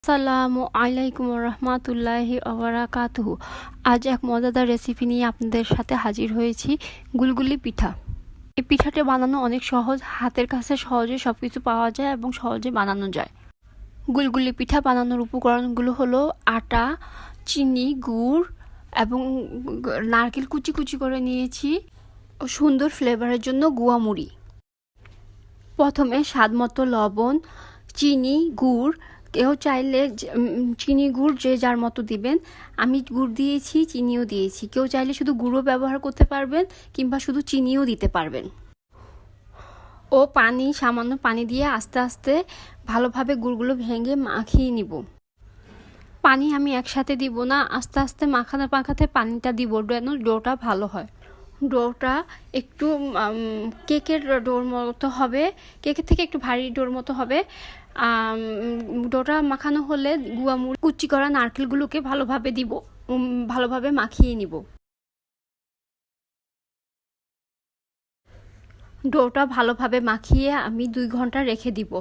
আসসালামু আলাইকুম রহমতুল্লাহি ওবারাকাতুহু। আজ এক মজাদার রেসিপি নিয়ে আপনাদের সাথে হাজির হয়েছি, গুলগুলি পিঠা। এই পিঠাটা বানানো অনেক সহজ, হাতের কাছে সহজে সব কিছু পাওয়া যায় এবং সহজে বানানো যায়। গুলগুলি পিঠা বানানোর উপকরণগুলো হলো আটা, চিনি, গুড় এবং নারকেল কুচি কুচি করে নিয়েছি ও সুন্দর ফ্লেভারের জন্য গুয়া মুড়ি। প্রথমে স্বাদ মতো লবণ, চিনি, গুড়, কেউ চাইলে চিনি গুড় যে যার মতো দিবেন। আমি গুড় দিয়েছি, চিনিও দিয়েছি। কেউ চাইলে শুধু গুঁড়ো ব্যবহার করতে পারবেন কিংবা শুধু চিনিও দিতে পারবেন। ও পানি, সামান্য পানি দিয়ে আস্তে আস্তে ভালোভাবে গুড়গুলো ভেঙে মাখিয়ে নিব। পানি আমি একসাথে দিব না, আস্তে আস্তে মাখাতে মাখাতে পানিটা দিব যেন ডোটা ভালো হয়। ডোটা একটু কেকের ডোর মতো হবে, কেকের থেকে একটু ভারী ডোর মতো হবে। ডোটা মাখানো হলে গুয়া মুড়ি কুচি করা নারকেলগুলোকে ভালোভাবে দিব, ভালোভাবে মাখিয়ে নিব। ডোটা ভালোভাবে মাখিয়ে আমি 2 ঘন্টা রেখে দিব।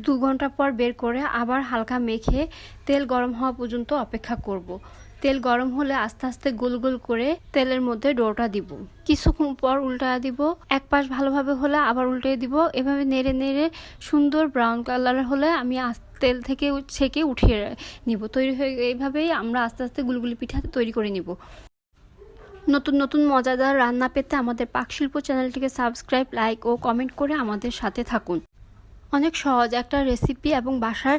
2 ঘন্টা পর বের করে আবার হালকা মেখে তেল গরম হওয়া পর্যন্ত অপেক্ষা করব। তেল গরম হলে আস্তে আস্তে গোল গোল করে তেলের মধ্যে ডোটা দিব। কিছুক্ষণ পর উল্টা দিব, এক পাশ ভালোভাবে হলে আবার উল্টে দিব। এভাবে নেড়ে নেড়ে সুন্দর ব্রাউন কালার হলে আমি তেল থেকে ছেঁকে উঠিয়ে নিব। তৈরি হয়ে এইভাবেই আমরা আস্তে আস্তে গুলগুলি পিঠা তৈরি করে নিব। নতুন নতুন মজাদার রান্না পেতে আমাদের পাকশিল্প চ্যানেলটিকে সাবস্ক্রাইব, লাইক ও কমেন্ট করে আমাদের সাথে থাকুন। অনেক সহজ একটা রেসিপি এবং বাসার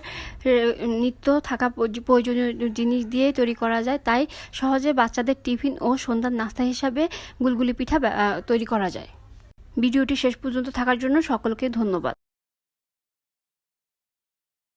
নিত্য থাকা প্রয়োজনীয় জিনিস দিয়ে তৈরি করা যায়, তাই সহজে বাচ্চাদের টিফিন ও সন্ধ্যার নাস্তা হিসাবে গুলগুলি পিঠা তৈরি করা যায়। ভিডিওটি শেষ পর্যন্ত থাকার জন্য সকলকে ধন্যবাদ।